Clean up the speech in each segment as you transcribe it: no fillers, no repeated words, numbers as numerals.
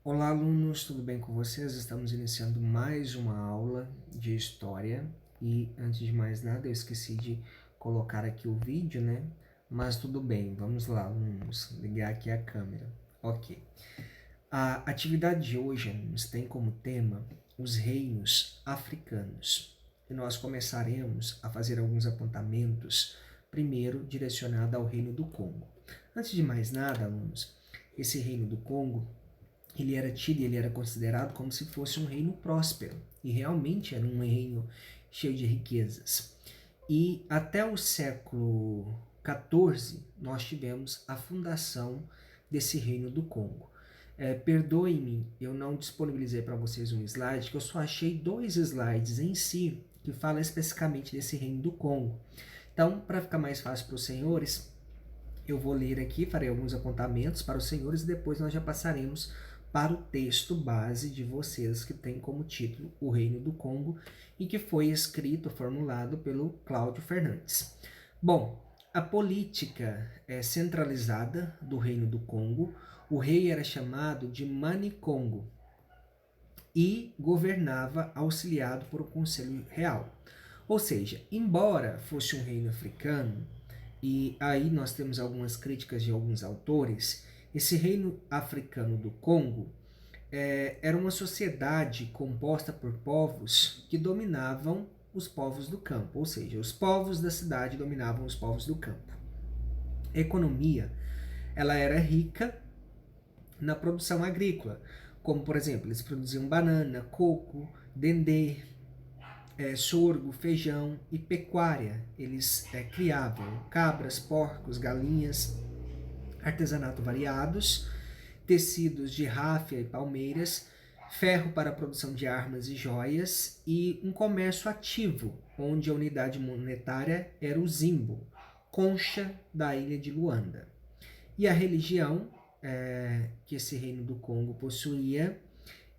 Olá, alunos, tudo bem com vocês? Estamos iniciando mais uma aula de história e, antes de mais nada, eu esqueci de colocar aqui o vídeo, né? Mas tudo bem, vamos lá, alunos, ligar aqui a câmera. Ok. A atividade de hoje, alunos, tem como tema os reinos africanos. E nós começaremos a fazer alguns apontamentos, primeiro direcionado ao reino do Congo. Antes de mais nada, alunos, esse reino do Congo ele era tido, ele era considerado como se fosse um reino próspero, e realmente era um reino cheio de riquezas. E até o século XIV, nós tivemos a fundação desse reino do Congo. Perdoe-me, eu não disponibilizei para vocês um slide, que eu só achei 2 slides em si, que falam especificamente desse reino do Congo. Então, para ficar mais fácil para os senhores, eu vou ler aqui, farei alguns apontamentos para os senhores e depois nós já passaremos para o texto base de vocês, que tem como título O Reino do Congo e que foi escrito, formulado pelo Cláudio Fernandes. Bom, a política centralizada do Reino do Congo, o rei era chamado de Mani Congo e governava auxiliado por um conselho real. Ou seja, embora fosse um reino africano, e aí nós temos algumas críticas de alguns autores, esse reino africano do Congo era uma sociedade composta por povos que dominavam os povos do campo, ou seja, os povos da cidade dominavam os povos do campo. A economia ela era rica na produção agrícola, como por exemplo, eles produziam banana, coco, dendê, sorgo, feijão e pecuária. Eles criavam cabras, porcos, galinhas, artesanato variados, tecidos de ráfia e palmeiras, ferro para a produção de armas e joias e um comércio ativo, onde a unidade monetária era o zimbo, concha da ilha de Luanda. E a religião que esse reino do Congo possuía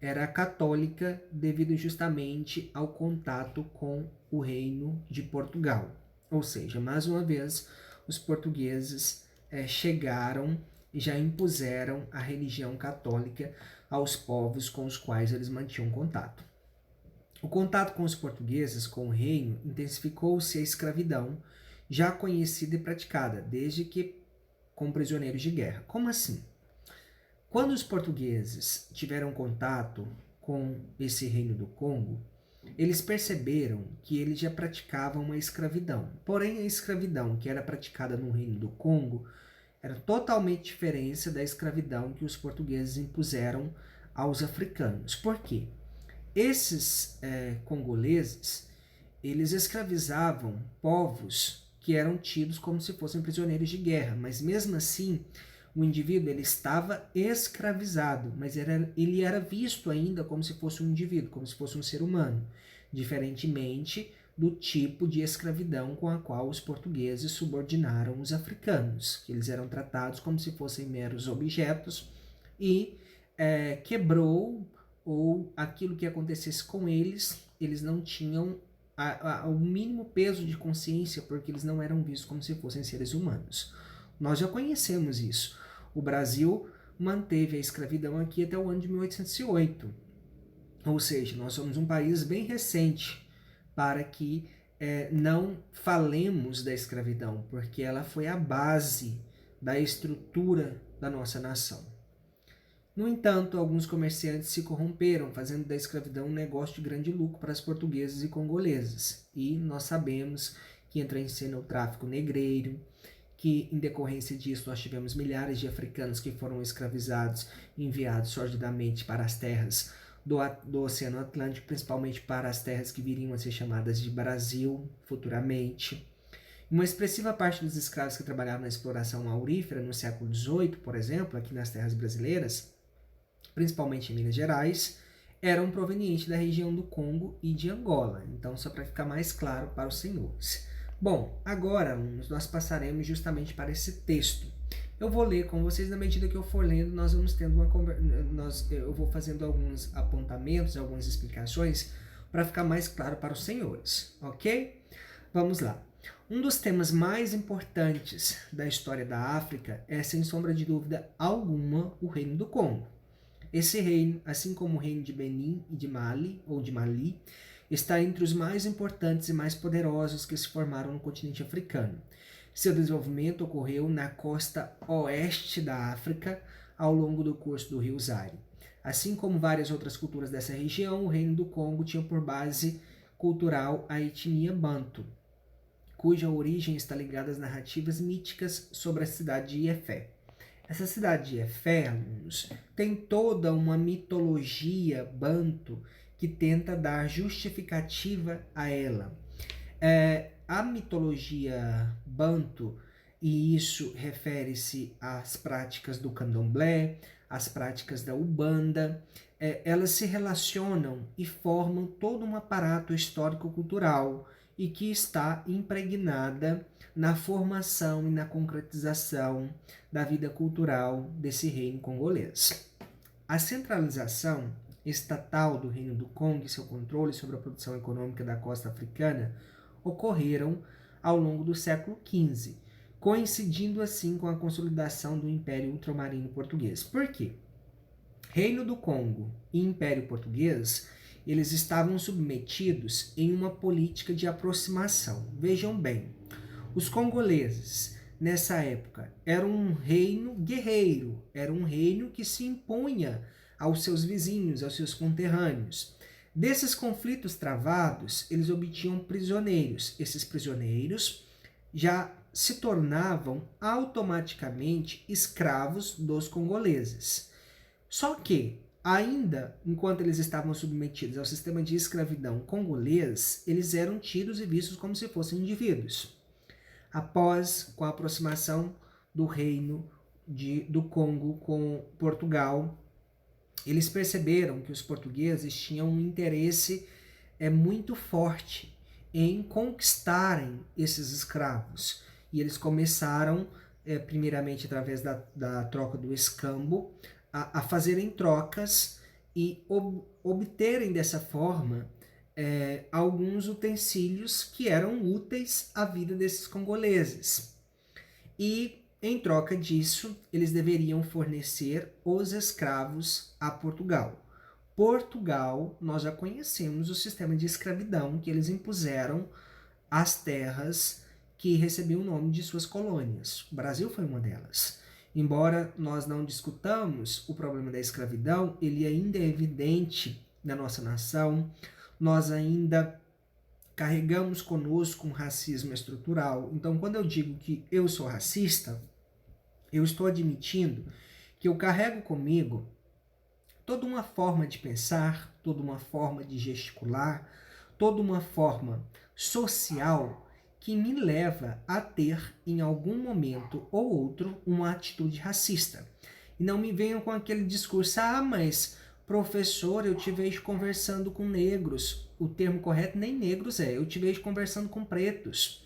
era católica, devido justamente ao contato com o reino de Portugal. Ou seja, mais uma vez, os portugueses chegaram e já impuseram a religião católica aos povos com os quais eles mantinham contato. O contato com os portugueses, com o reino, intensificou-se a escravidão, já conhecida e praticada, desde que com prisioneiros de guerra. Como assim? Quando os portugueses tiveram contato com esse reino do Congo, eles perceberam que eles já praticavam uma escravidão. Porém, a escravidão que era praticada no reino do Congo era totalmente diferente da escravidão que os portugueses impuseram aos africanos. Por quê? Esses congoleses, eles escravizavam povos que eram tidos como se fossem prisioneiros de guerra, mas mesmo assim o indivíduo ele estava escravizado, mas ele era visto ainda como se fosse um indivíduo, como se fosse um ser humano, diferentemente do tipo de escravidão com a qual os portugueses subordinaram os africanos, que eles eram tratados como se fossem meros objetos e quebrou ou aquilo que acontecesse com eles, eles não tinham o mínimo peso de consciência, porque eles não eram vistos como se fossem seres humanos. Nós já conhecemos isso. O Brasil manteve a escravidão aqui até o ano de 1808. Ou seja, nós somos um país bem recente para que não falemos da escravidão, porque ela foi a base da estrutura da nossa nação. No entanto, alguns comerciantes se corromperam, fazendo da escravidão um negócio de grande lucro para os portugueses e congoleses. E nós sabemos que entra em cena o tráfico negreiro, que em decorrência disso nós tivemos milhares de africanos que foram escravizados e enviados sordidamente para as terras do Oceano Atlântico, principalmente para as terras que viriam a ser chamadas de Brasil futuramente. Uma expressiva parte dos escravos que trabalhavam na exploração aurífera no século XVIII, por exemplo, aqui nas terras brasileiras, principalmente em Minas Gerais, eram provenientes da região do Congo e de Angola. Então, só para ficar mais claro para os senhores. Bom, agora, alunos, nós passaremos justamente para esse texto. Eu vou ler com vocês, na medida que eu for lendo, nós vamos tendo uma eu vou fazendo alguns apontamentos, algumas explicações, para ficar mais claro para os senhores, ok? Vamos lá. Um dos temas mais importantes da história da África é, sem sombra de dúvida alguma, o Reino do Congo. Esse reino, assim como o reino de Benin e de Mali, está entre os mais importantes e mais poderosos que se formaram no continente africano. Seu desenvolvimento ocorreu na costa oeste da África, ao longo do curso do rio Zaire. Assim como várias outras culturas dessa região, o Reino do Congo tinha por base cultural a etnia Banto, cuja origem está ligada às narrativas míticas sobre a cidade de Ifé. Essa cidade de Ifé, alunos, tem toda uma mitologia Banto que tenta dar justificativa a ela. A mitologia Banto, e isso refere-se às práticas do candomblé, às práticas da Umbanda, elas se relacionam e formam todo um aparato histórico-cultural e que está impregnada na formação e na concretização da vida cultural desse reino congolês. A centralização estatal do Reino do Congo e seu controle sobre a produção econômica da costa africana ocorreram ao longo do século XV, coincidindo assim com a consolidação do Império Ultramarino Português. Por quê? Reino do Congo e Império Português, eles estavam submetidos em uma política de aproximação. Vejam bem, os congoleses, nessa época, eram um reino guerreiro, era um reino que se impunha aos seus vizinhos, aos seus conterrâneos. Desses conflitos travados, eles obtinham prisioneiros. Esses prisioneiros já se tornavam automaticamente escravos dos congoleses. Só que, ainda enquanto eles estavam submetidos ao sistema de escravidão congolês, eles eram tidos e vistos como se fossem indivíduos. Após, com a aproximação do reino do Congo com Portugal, eles perceberam que os portugueses tinham um interesse muito forte em conquistarem esses escravos. E eles começaram, primeiramente através da troca do escambo, a fazerem trocas e obterem dessa forma alguns utensílios que eram úteis à vida desses congoleses. E, em troca disso, eles deveriam fornecer os escravos a Portugal. Portugal, nós já conhecemos o sistema de escravidão que eles impuseram às terras que recebiam o nome de suas colônias. O Brasil foi uma delas. Embora nós não discutamos o problema da escravidão, ele ainda é evidente na nossa nação. Nós ainda carregamos conosco um racismo estrutural. Então, quando eu digo que eu sou racista, eu estou admitindo que eu carrego comigo toda uma forma de pensar, toda uma forma de gesticular, toda uma forma social que me leva a ter, em algum momento ou outro, uma atitude racista. E não me venham com aquele discurso, mas professor, eu te vejo conversando com negros. O termo correto nem negros eu te vejo conversando com pretos.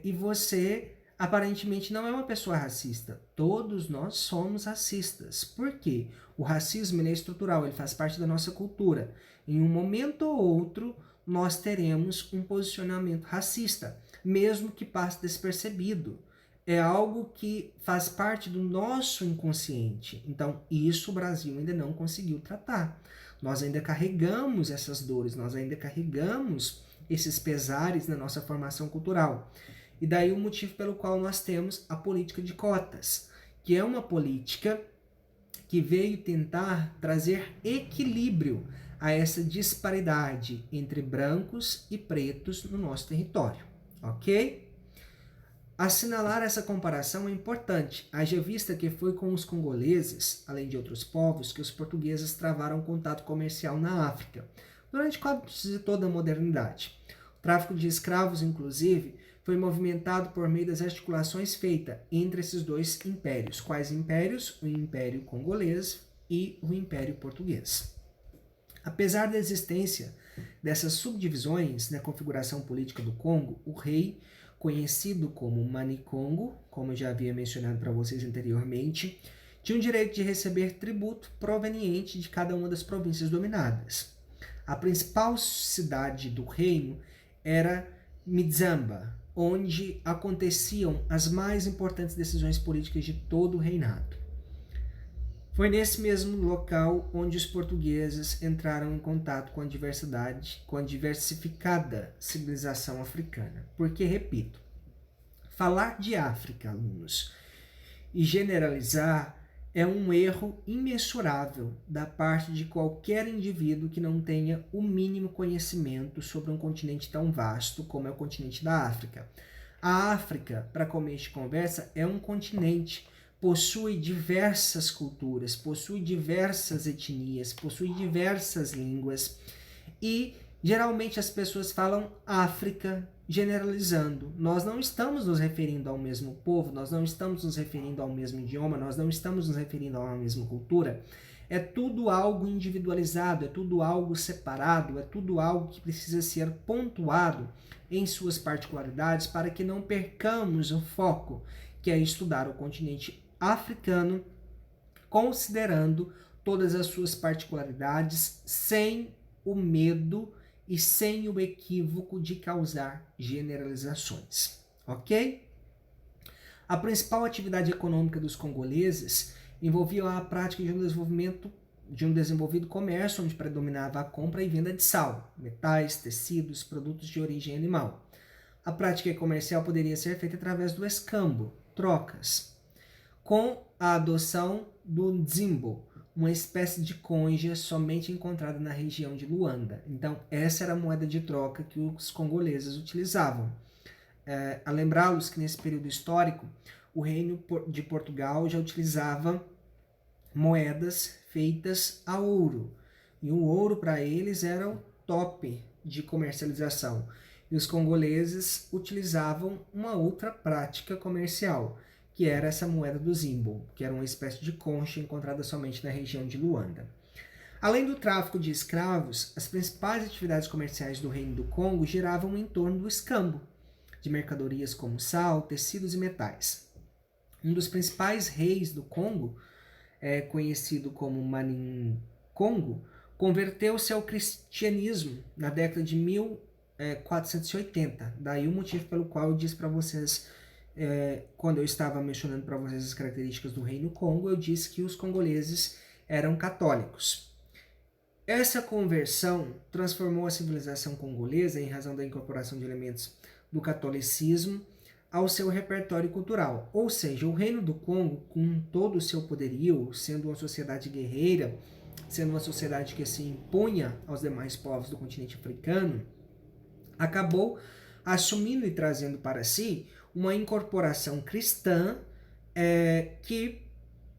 E você aparentemente não é uma pessoa racista. Todos nós somos racistas. Por quê? O racismo ele é estrutural, ele faz parte da nossa cultura. Em um momento ou outro, nós teremos um posicionamento racista, mesmo que passe despercebido. É algo que faz parte do nosso inconsciente. Então, isso o Brasil ainda não conseguiu tratar. Nós ainda carregamos essas dores, nós ainda carregamos esses pesares na nossa formação cultural. E daí o motivo pelo qual nós temos a política de cotas, que é uma política que veio tentar trazer equilíbrio a essa disparidade entre brancos e pretos no nosso território, ok? Assinalar essa comparação é importante, haja vista que foi com os congoleses, além de outros povos, que os portugueses travaram contato comercial na África, durante quase toda a modernidade. O tráfico de escravos, inclusive, foi movimentado por meio das articulações feitas entre esses dois impérios. Quais impérios? O Império Congolês e o Império Português. Apesar da existência dessas subdivisões na configuração política do Congo, o rei, conhecido como Manicongo, como eu já havia mencionado para vocês anteriormente, tinha o direito de receber tributo proveniente de cada uma das províncias dominadas. A principal cidade do reino era Mizamba, onde aconteciam as mais importantes decisões políticas de todo o reinado. Foi nesse mesmo local onde os portugueses entraram em contato com a diversificada civilização africana. Porque, repito, falar de África, alunos, e generalizar é um erro imensurável da parte de qualquer indivíduo que não tenha o mínimo conhecimento sobre um continente tão vasto como é o continente da África. A África, para começo de conversa, é um continente, possui diversas culturas, possui diversas etnias, possui diversas línguas e geralmente as pessoas falam África generalizando. Nós não estamos nos referindo ao mesmo povo, nós não estamos nos referindo ao mesmo idioma, nós não estamos nos referindo à mesma cultura. É tudo algo individualizado, é tudo algo separado, é tudo algo que precisa ser pontuado em suas particularidades para que não percamos o foco, que é estudar o continente africano, considerando todas as suas particularidades, sem o medo e sem o equívoco de causar generalizações, ok? A principal atividade econômica dos congoleses envolvia a prática de um desenvolvido comércio onde predominava a compra e venda de sal, metais, tecidos, produtos de origem animal. A prática comercial poderia ser feita através do escambo, trocas, com a adoção do nzimbo, uma espécie de conja somente encontrada na região de Luanda. Então, essa era a moeda de troca que os congoleses utilizavam. A lembrá-los que nesse período histórico, o reino de Portugal já utilizava moedas feitas a ouro. E o ouro para eles era o top de comercialização. E os congoleses utilizavam uma outra prática comercial, que era essa moeda do Zimbo, que era uma espécie de concha encontrada somente na região de Luanda. Além do tráfico de escravos, as principais atividades comerciais do Reino do Congo giravam em torno do escambo, de mercadorias como sal, tecidos e metais. Um dos principais reis do Congo, conhecido como Manin Congo, converteu-se ao cristianismo na década de 1480. Daí o motivo pelo qual eu disse para vocês, quando eu estava mencionando para vocês as características do Reino Congo, eu disse que os congoleses eram católicos. Essa conversão transformou a civilização congolesa, em razão da incorporação de elementos do catolicismo, ao seu repertório cultural. Ou seja, o Reino do Congo, com todo o seu poderio, sendo uma sociedade guerreira, sendo uma sociedade que se impunha aos demais povos do continente africano, acabou assumindo e trazendo para si uma incorporação cristã que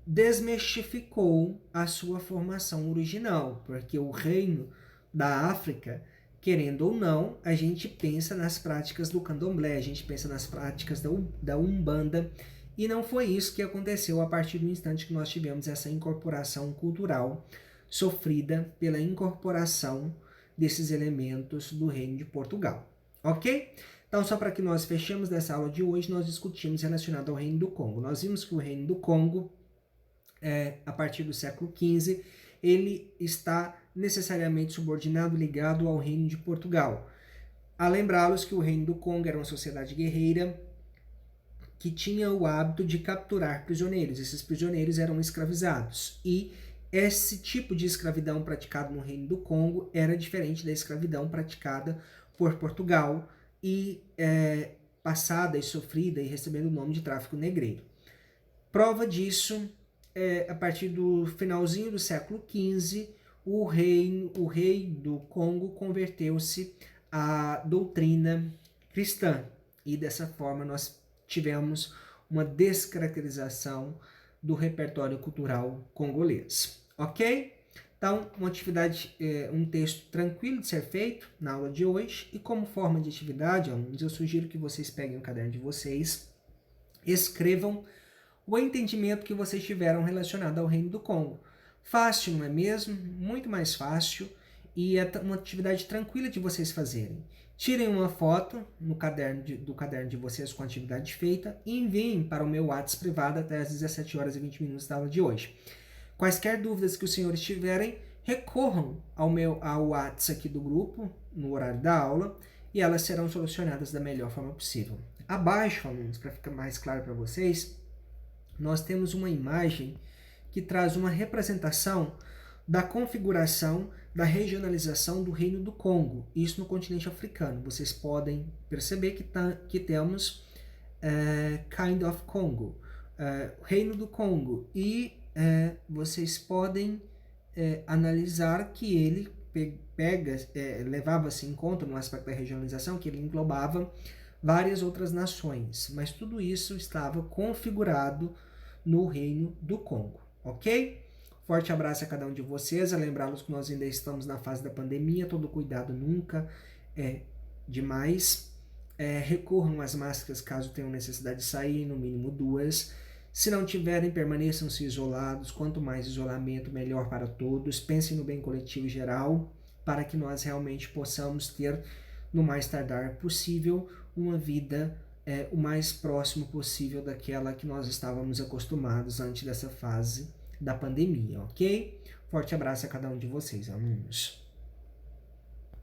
desmistificou a sua formação original, porque o reino da África, querendo ou não, a gente pensa nas práticas do candomblé, a gente pensa nas práticas da Umbanda, e não foi isso que aconteceu a partir do instante que nós tivemos essa incorporação cultural sofrida pela incorporação desses elementos do Reino de Portugal, ok? Então, só para que nós fechemos dessa aula de hoje, nós discutimos relacionado ao Reino do Congo. Nós vimos que o Reino do Congo, a partir do século XV, ele está necessariamente subordinado, ligado ao Reino de Portugal. A lembrá-los que o Reino do Congo era uma sociedade guerreira que tinha o hábito de capturar prisioneiros. Esses prisioneiros eram escravizados e esse tipo de escravidão praticada no Reino do Congo era diferente da escravidão praticada por Portugal e passada e sofrida e recebendo o nome de tráfico negreiro. Prova disso, a partir do finalzinho do século XV, o rei do Congo converteu-se à doutrina cristã e dessa forma nós tivemos uma descaracterização do repertório cultural congolês, ok? Então, uma atividade, um texto tranquilo de ser feito na aula de hoje, e como forma de atividade, alunos, eu sugiro que vocês peguem o caderno de vocês, escrevam o entendimento que vocês tiveram relacionado ao Reino do Congo. Fácil, não é mesmo? Muito mais fácil, e é uma atividade tranquila de vocês fazerem. Tirem uma foto do caderno de vocês com a atividade feita e enviem para o meu WhatsApp privado até às 17 horas e 20 minutos da aula de hoje. Quaisquer dúvidas que os senhores tiverem, recorram ao WhatsApp aqui do grupo, no horário da aula, e elas serão solucionadas da melhor forma possível. Abaixo, alunos, para ficar mais claro para vocês, nós temos uma imagem que traz uma representação da configuração da regionalização do Reino do Congo, isso no continente africano. Vocês podem perceber que temos Kind of Congo, Reino do Congo, e vocês podem analisar que ele levava-se em conta no aspecto da regionalização, que ele englobava várias outras nações, mas tudo isso estava configurado no Reino do Congo, ok? Forte abraço a cada um de vocês, a lembrá-los que nós ainda estamos na fase da pandemia, todo cuidado nunca é demais. Recorram às máscaras caso tenham necessidade de sair, no mínimo 2. Se não tiverem, permaneçam-se isolados, quanto mais isolamento, melhor para todos. Pensem no bem coletivo geral, para que nós realmente possamos ter, no mais tardar possível, uma vida o mais próximo possível daquela que nós estávamos acostumados antes dessa fase da pandemia, ok? Forte abraço a cada um de vocês, alunos.